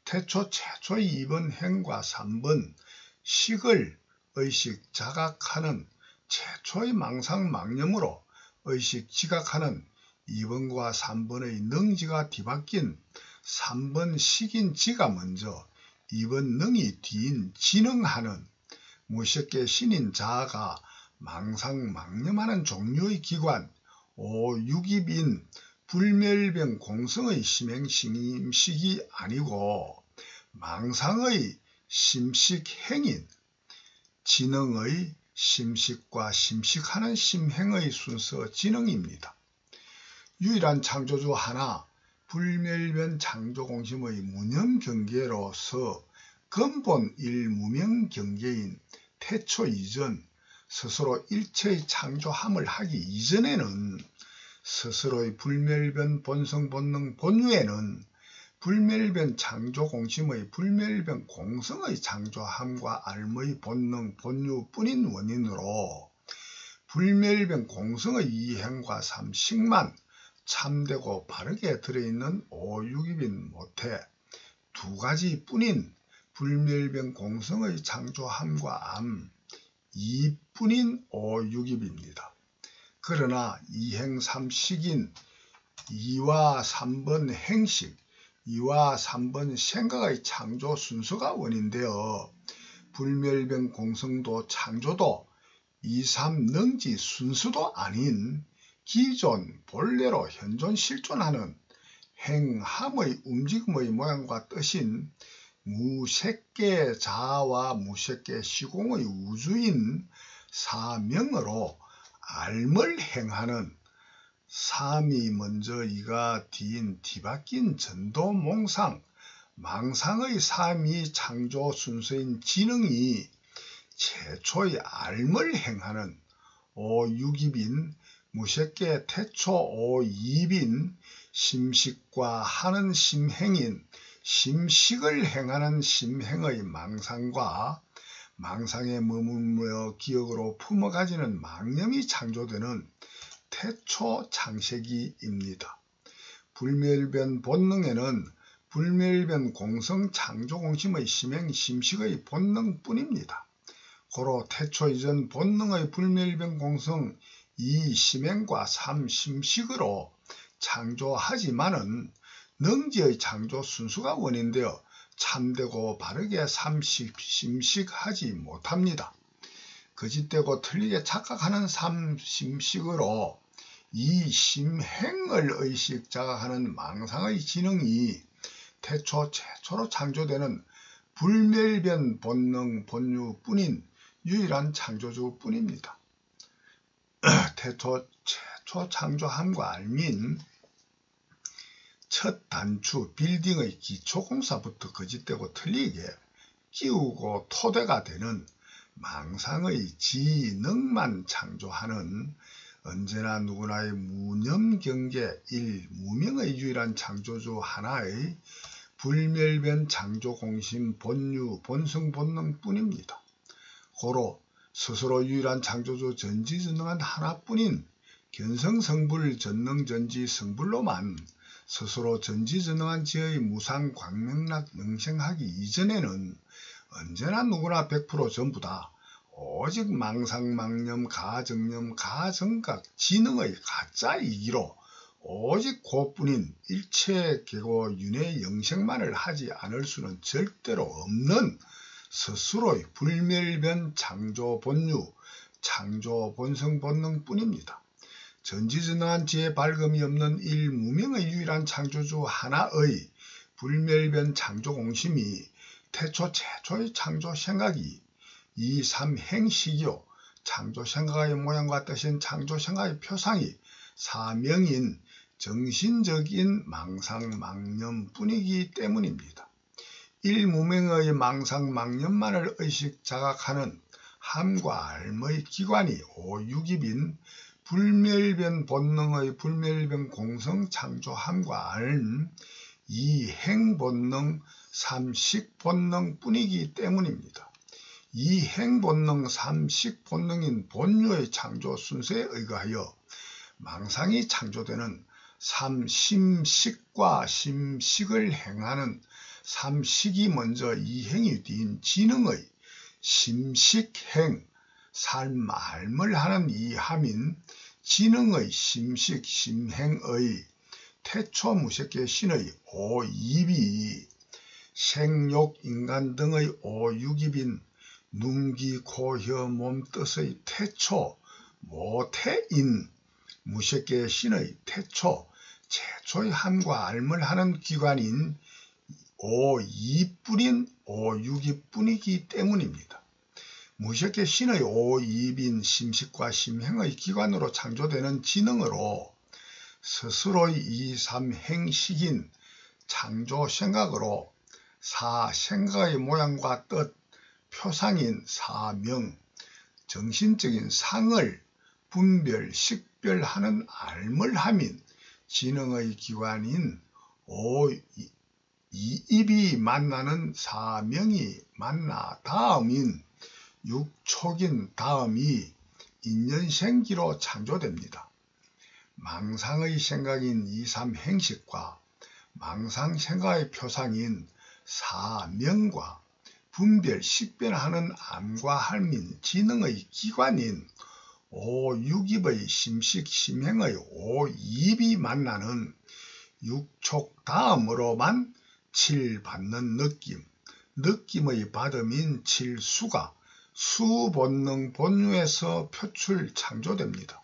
태초 최초의 2번 행과 3번 식을 의식 자각하는 최초의 망상망념으로 의식 지각하는 2번과 3번의 능지가 뒤바뀐 3번 식인 지가 먼저 2번 능이 뒤인 지능하는 무색계 신인 자아가 망상망념하는 종류의 기관 오육입인 불멸병 공성의 심행심식이 아니고 망상의 심식행인 지능의 심식과 심식하는 심행의 순서 지능입니다. 유일한 창조주 하나 불멸변 창조공심의 무념경계로서 근본 일무명경계인 태초 이전 스스로 일체의 창조함을 하기 이전에는 스스로의 불멸변 본성본능 본유에는 불멸변 창조공심의 불멸변 공성의 창조함과 알의 본능 본유뿐인 원인으로 불멸변 공성의 이행과 삼식만 참되고 바르게 들어있는 오육입인 못해 두 가지뿐인 불멸변 공성의 창조함과 암 이뿐인 오육입입니다. 그러나 이행 삼식인 2와 3번 행식, 2와 3번 생각의 창조 순서가 원인되어 불멸변 공성도 창조도 2, 3 능지 순수도 아닌 기존 본래로 현존 실존하는 행함의 움직임의 모양과 뜻인 무색계 자아와 무색계 시공의 우주인 사명으로 알을 행하는 삼이 먼저 이가 뒤인 뒤바뀐 전도 몽상 망상의 삼이 창조 순서인 지능이 최초의 알을 행하는 오육입인 무색계 태초 오입인 심식과 하는 심행인 심식을 행하는 심행의 망상과 망상에 머물며 기억으로 품어가지는 망념이 창조되는 태초 창세기입니다. 불멸변 본능에는 불멸변 공성 창조 공심의 심행 심식의 본능뿐입니다. 고로 태초 이전 본능의 불멸변 공성 2 심행과 3 심식으로 창조하지만은 능지의 창조 순수가 원인되어 참되고 바르게 3 심식하지 못합니다. 거짓되고 틀리게 착각하는 3 심식으로 이 심행을 의식 자각하는 망상의 지능이 태초 최초로 창조되는 불멸변 본능 본유뿐인 유일한 창조주뿐입니다. 태초 최초 창조함과 알민 첫 단추 빌딩의 기초공사부터 거짓되고 틀리게 끼우고 토대가 되는 망상의 지능만 창조하는 언제나 누구나의 무념경계 일무명의 유일한 창조주 하나의 불멸변 창조공심 본유 본성 본능뿐입니다. 고로 스스로 유일한 창조주 전지전능한 하나뿐인 견성성불 전능전지 성불로만 스스로 전지전능한 지의 무상 광명락 능생하기 이전에는 언제나 누구나 100% 전부 다 오직 망상망념 가정념 가정각 지능의 가짜이기로 오직 그뿐인 일체 계고 윤회 영생만을 하지 않을 수는 절대로 없는 스스로의 불멸변 창조 본유 창조 본성 본능뿐입니다. 전지전능한 지혜 밝음이 없는 일무명의 유일한 창조주 하나의 불멸변 창조 공심이 태초 최초의 창조 생각이 2, 3 행식이요 창조 생각의 모양과 뜻인 창조 생각의 표상이 사명인 정신적인 망상 망념뿐이기 때문입니다. 일무명의 망상 망념만을 의식 자각하는 함과 알의 기관이 오육입인 불멸변 본능의 불멸변 공성 창조함과 알 이 행본능 삼식본능 뿐이기 때문입니다. 이 행본능 삼식본능인 본유의 창조 순서에 의거하여 망상이 창조되는 삼심식과 심식을 행하는 삼식이 먼저 이행이 뒤인 지능의 심식행 삶알을 하는 이함인 지능의 심식 심행의 태초 무색계 신의 오입이 생욕 인간 등의 오육입인 눈기 고혀 몸뜻의 태초 모태인 무색계 신의 태초 최초의 함과 알을 하는 기관인 오이뿐인 오육이뿐이기 때문입니다. 무색계 신의 오입인 심식과 심행의 기관으로 창조되는 지능으로 스스로의 2, 3 행식인 창조 생각으로 사 생각의 모양과 뜻 표상인 사명 정신적인 상을 분별 식별하는 알을 함인 지능의 기관인 이입이 만나는 사명이 만나 다음인 육촉인 다음이 인연생기로 창조됩니다. 망상의 생각인 2, 3 행식과 망상 생각의 표상인 사명과 분별 식별하는 암과 할민 지능의 기관인 오육입의 심식심행의 오입이 만나는 육촉 다음으로만 칠받는 느낌, 느낌의 받음인 칠수가 수본능 본유에서 표출 창조됩니다.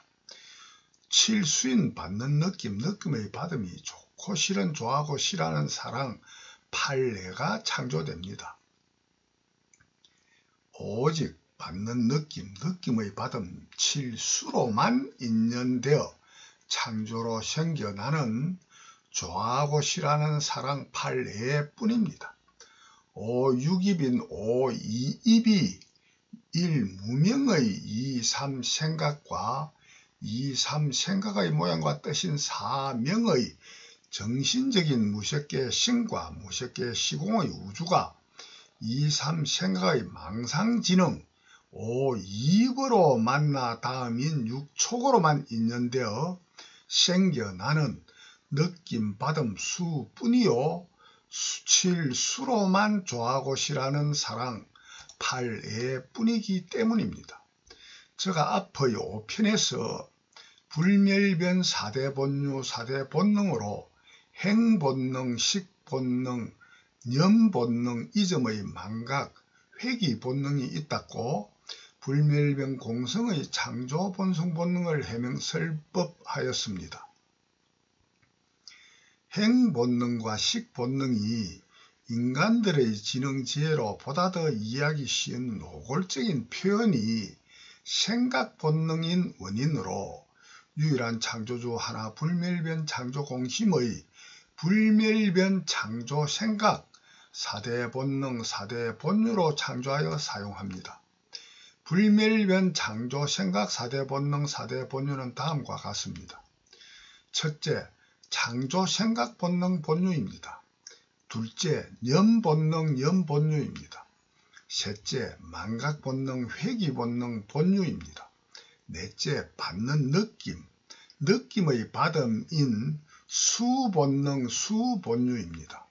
칠수인 받는 느낌, 느낌의 받음이 좋고 싫은 좋아하고 싫어하는 사랑, 판례가 창조됩니다. 오직 받는 느낌, 느낌의 받음, 칠수로만 인연되어 창조로 생겨나는 좋아하고 싫어하는 사랑 판례 뿐입니다. 오육입인 오이입이 일무명의 이삼생각과 이삼생각의 모양과 뜻인 사명의 정신적인 무색계 신과 무색계 시공의 우주가 이삼생각의 망상지능 오이입으로 만나 다음인 육촉으로만 인연되어 생겨나는 느낌 받음 수뿐이요 칠수로만 좋아하고 싫어하는 사랑 판례뿐이기 때문입니다. 제가 앞의 5편에서 불멸변 4대 본유 4대 본능으로 행본능, 식본능, 년본능, 이점의 망각, 회귀본능이 있다고 불멸변 공성의 창조본성 본능을 해명설법하였습니다. 행본능과 식본능이 인간들의 지능지혜로 보다 더 이해하기 쉬운 노골적인 표현이 생각본능인 원인으로 유일한 창조주 하나 불멸변 창조공심의 불멸변 창조생각 4대 본능 4대 본유로 창조하여 사용합니다. 불멸변 창조생각 4대 본능 4대 본유는 다음과 같습니다. 첫째, 창조생각 본능 본유입니다. 둘째, 년본능 년본유입니다. 셋째, 망각본능 회귀본능 본유입니다. 넷째, 받는 느낌, 느낌의 받음인 수본능 수본유입니다.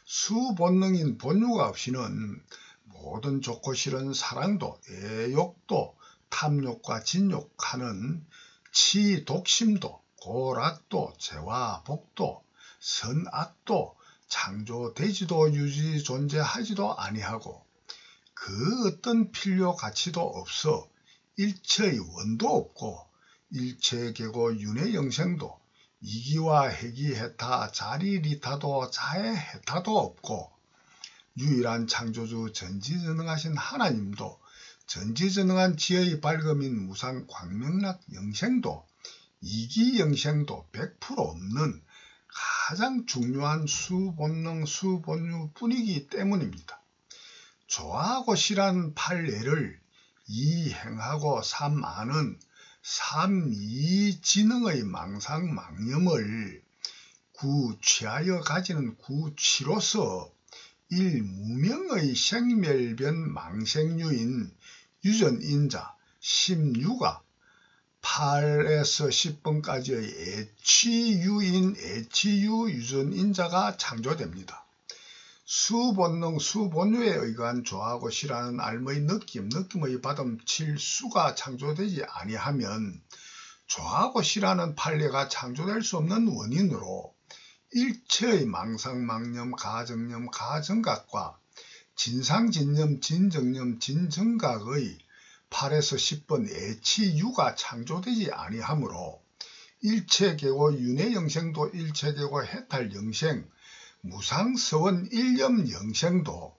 수본능인 본유가 없이는 모든 좋고 싫은 사랑도 애욕도 탐욕과 진욕하는 치독심도 고락도 재와 복도 선악도 창조되지도 유지 존재하지도 아니하고 그 어떤 필요 가치도 없어 일체의 원도 없고 일체계고 윤회영생도 이기와 해기 해타 자리리타도 자해 해타도 없고 유일한 창조주 전지전능하신 하나님도 전지전능한 지혜의 밝음인 무상 광명락 영생도 이기영생도 100% 없는 가장 중요한 수본능 수본유 뿐이기 때문입니다. 좋아하고 싫어하는 판례를 이행하고 삼아는 삼이지능의 망상망념을 구취하여 가지는 구취로서 일무명의 생멸변 망생유인 유전인자 심유가 8에서 10번까지의 애취유인 애취유 유전인자가 창조됩니다. 수본능 수본유에 의한 좋아하고 싫어하는 알의 느낌, 느낌의 받음 칠수가 창조되지 아니하면 좋아하고 싫어하는 판례가 창조될 수 없는 원인으로 일체의 망상망념, 가정념, 가정각과 진상진념, 진정념, 진정각의 8에서 10번 애치유가 창조되지 아니하므로 일체계고 윤회영생도 일체계고 해탈영생, 무상서원 일념영생도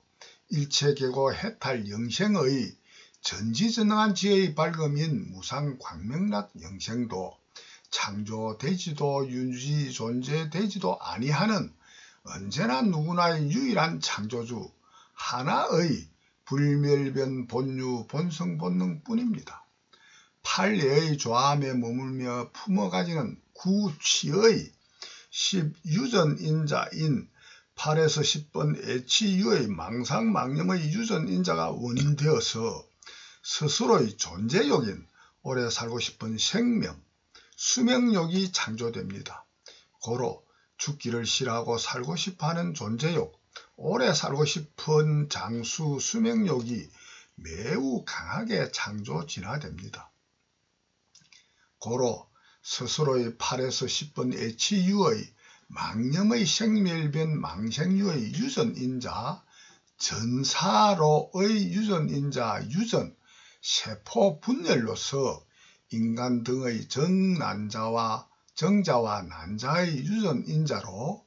일체계고 해탈영생의 전지전능한 지혜의 밝음인 무상광명락 영생도 창조되지도 유지 존재되지도 아니하는 언제나 누구나의 유일한 창조주 하나의 불멸변 본유 본성 본능 뿐입니다. 판례의 조함에 머물며 품어가지는 구취의 10유전인자인 8에서 10번 애치유의 망상망념의 유전인자가 원인되어서 스스로의 존재욕인 오래 살고 싶은 생명, 수명욕이 창조됩니다. 고로 죽기를 싫어하고 살고 싶어하는 존재욕, 오래 살고 싶은 장수 수명욕이 매우 강하게 창조 진화됩니다. 고로 스스로의 8에서 10번 애치유의 망념의 생멸변 망생유의 유전인자 전사로의 유전인자 유전 세포 분열로서 인간 등의 정자와 난자의 유전인자로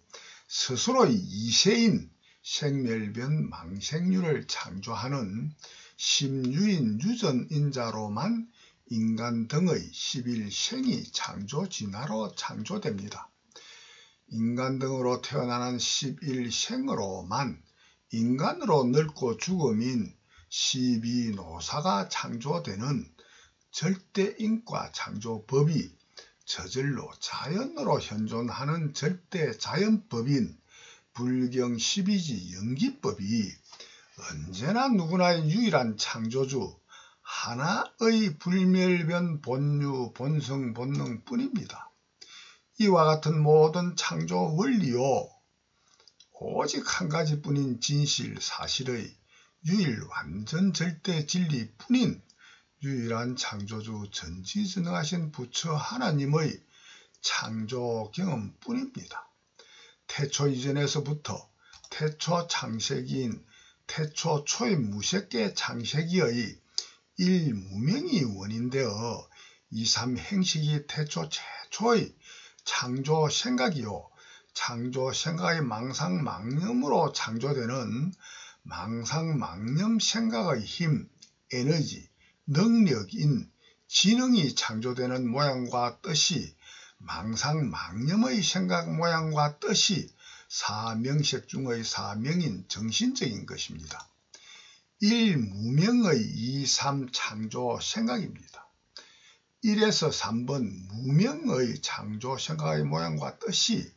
스스로의 이세인 생멸변 망생유를 창조하는 심유인 유전인자로만 인간 등의 11생이 창조진화로 창조됩니다. 인간 등으로 태어나는 11생으로만 인간으로 늙고 죽음인 12노사가 창조되는 절대인과 창조법이 저절로 자연으로 현존하는 절대자연법인 불경 12지 연기법이 언제나 누구나의 유일한 창조주 하나의 불멸변 본유 본성 본능뿐입니다. 이와 같은 모든 창조 원리요 오직 한 가지뿐인 진실 사실의 유일 완전 절대 진리뿐인 유일한 창조주 전지전능하신 부처 하나님의 창조 경험뿐입니다. 태초 이전에서부터 태초 창세기인 태초 초의 무색계 창세기의 일무명이 원인되어 2,3행식이 태초 최초의 창조 생각이요 창조 생각의 망상망념으로 창조되는 망상망념 생각의 힘, 에너지, 능력인 지능이 창조되는 모양과 뜻이 망상망념의 생각 모양과 뜻이 사명색 중의 사명인 정신적인 것입니다. 일무명의 2, 3 창조 생각입니다. 1에서 3번 무명의 창조 생각의 모양과 뜻이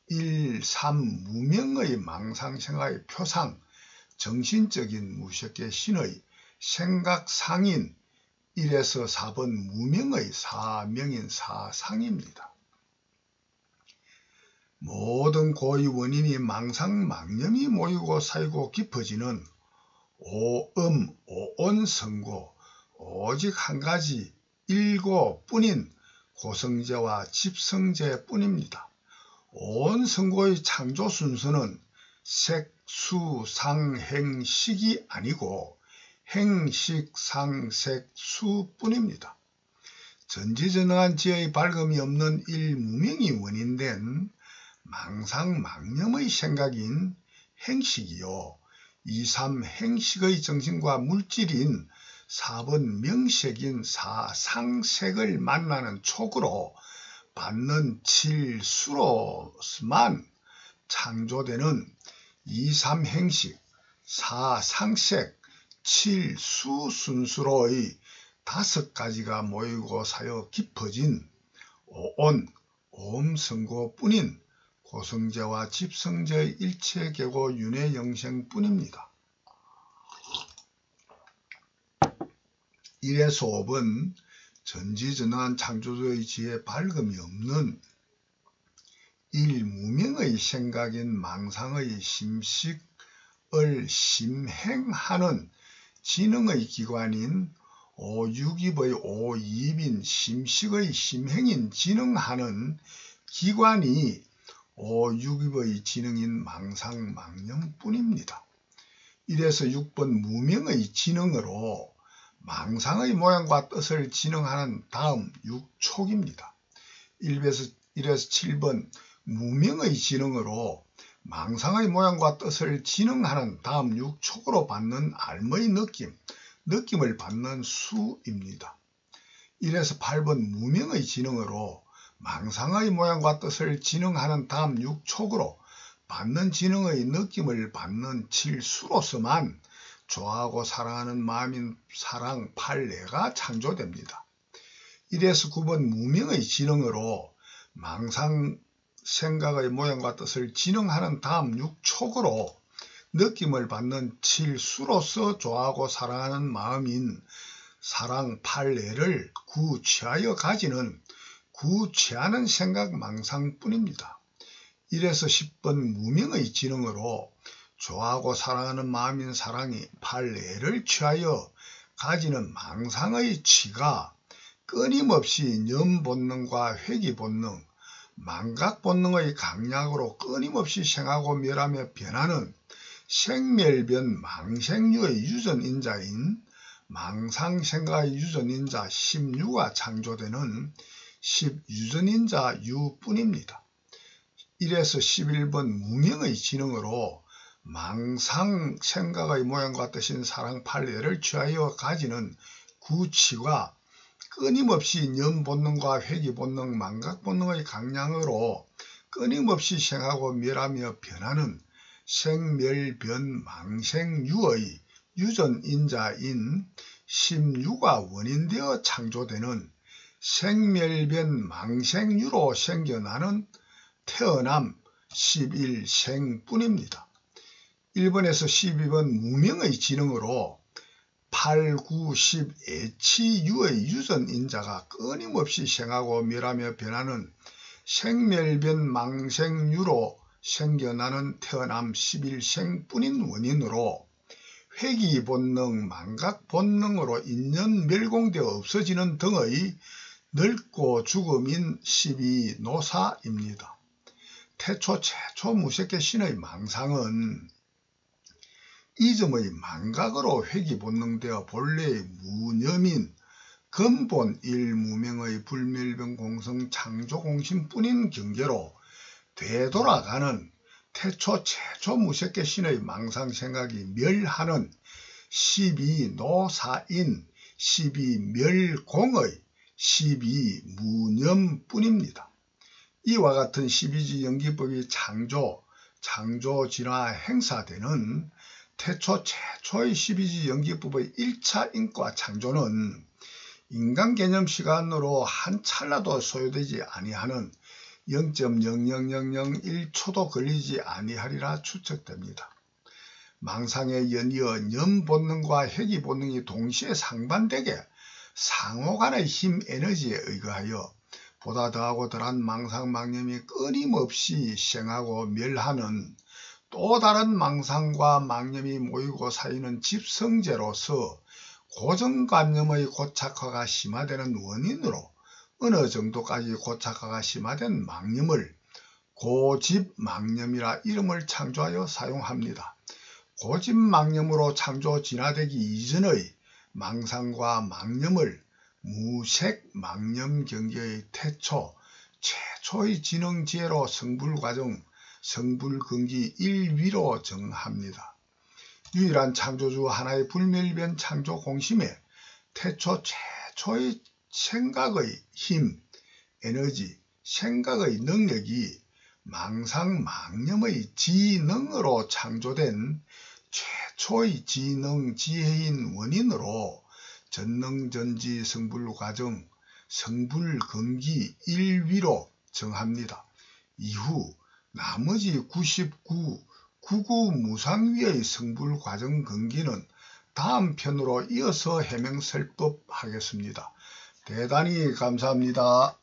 1, 3 무명의 망상생각의 표상, 정신적인 무색계 신의 생각상인 1에서 4번 무명의 사명인 사상입니다. 모든 고의 원인이 망상망념이 모이고 쌓이고 깊어지는 오음, 오온성고, 오직 한 가지 일고뿐인 고성제와 집성제뿐입니다. 오온성고의 창조 순서는 색, 수, 상, 행, 식이 아니고 행식, 상, 색, 수뿐입니다. 전지전능한 지의 밝음이 없는 일무명이 원인된 망상망념의 생각인 행식이요 2, 3 행식의 정신과 물질인 4번 명색인 사상색을 만나는 촉으로 받는 칠수로만 창조되는 2, 3 행식, 사상색, 칠수 순수로의 5가지가 모이고 쌓여 깊어진 오온, 오음성고뿐인 고성제와 집성제의 일체계고 윤회영생뿐입니다. 1에서 5번 전지전능한 창조주의 지혜 밝음이 없는 일무명의 생각인 망상의 심식을 심행하는 지능의 기관인 오육입의 오입인 심식의 심행인 지능하는 기관이 오육입의 지능인 망상망념뿐입니다. 1에서 6번 무명의 지능으로 망상의 모양과 뜻을 지능하는 다음 6촉입니다. 1에서 7번 무명의 지능으로 망상의 모양과 뜻을 지능하는 다음 6촉으로 받는 알의 느낌을 받는 수입니다. 1에서 8번 무명의 지능으로 망상의 모양과 뜻을 지능하는 다음 6촉으로 받는 지능의 느낌을 받는 칠수로서만 좋아하고 사랑하는 마음인 사랑 8내가 창조됩니다. 1에서 9번 무명의 지능으로 망상 생각의 모양과 뜻을 지능하는 다음 6촉으로 느낌을 받는 칠수로서 좋아하고 사랑하는 마음인 사랑 8내를 구취하여 가지는 구취하는 생각 망상뿐입니다. 1에서 10번 무명의 지능으로 좋아하고 사랑하는 마음인 사랑이 8내를 취하여 가지는 망상의 취가 끊임없이 염본능과 회귀본능, 망각본능의 강약으로 끊임없이 생하고 멸하며 변하는 생멸변 망생유의 유전인자인 망상생각의 유전인자 16가 창조되는 10유전인자 유뿐입니다. 1에서 11번 무명의 지능으로 망상생각의 모양과 뜻인 사랑 판례를 취하여 가지는 구치가 끊임없이 염본능과 회귀본능, 망각본능의 강량으로 끊임없이 생하고 멸하며 변하는 생멸변 망생유의 유전인자인 16가 원인되어 창조되는 생멸변 망생유로 생겨나는 태어남 11생뿐입니다. 1번에서 12번 무명의 지능으로 8, 9, 10 애치유의 유전인자가 끊임없이 생하고 멸하며 변하는 생멸변 망생유로 생겨나는 태어남 11생뿐인 원인으로 회귀본능, 망각본능으로 인연 멸공되어 없어지는 등의 늙고 죽음인 12노사입니다. 태초 최초 무색계 신의 망상은 이점의 망각으로 회귀본능되어 본래의 무념인 근본 일무명의 불멸변 공성 창조공심뿐인 경계로 되돌아가는 태초 최초 무색계 신의 망상생각이 멸하는 12노사인 12멸공의 12무념뿐입니다. 이와 같은 12지 연기법이 창조, 진화, 행사되는 태초 최초의 12지 연기법의 1차 인과 창조는 인간 개념 시간으로 한 찰나도 소요되지 아니하는 0.00001초도 걸리지 아니하리라 추측됩니다. 망상에 연이어 염본능과 회귀본능이 동시에 상반되게 상호간의 힘 에너지에 의거하여 보다 더하고 덜한 망상망념이 끊임없이 생하고 멸하는 또 다른 망상과 망념이 모이고 쌓이는 집성제로서 고정관념의 고착화가 심화되는 원인으로 어느 정도까지 고착화가 심화된 망념을 고집망념이라 이름을 창조하여 사용합니다. 고집망념으로 창조 진화되기 이전의 망상과 망념을 무색망념 경계의 태초, 최초의 지능지혜로 성불과정, 성불근기 1위로 정합니다. 유일한 창조주 하나의 불멸변 창조 공심에 태초 최초의 생각의 힘, 에너지, 생각의 능력이 망상망념의 지능으로 창조된 최초의 지능 지혜인 원인으로 전능전지 성불과정, 성불근기 1위로 정합니다. 이후 나머지 99 무상위의 성불과정 근기는 다음 편으로 이어서 해명설법하겠습니다. 대단히 감사합니다.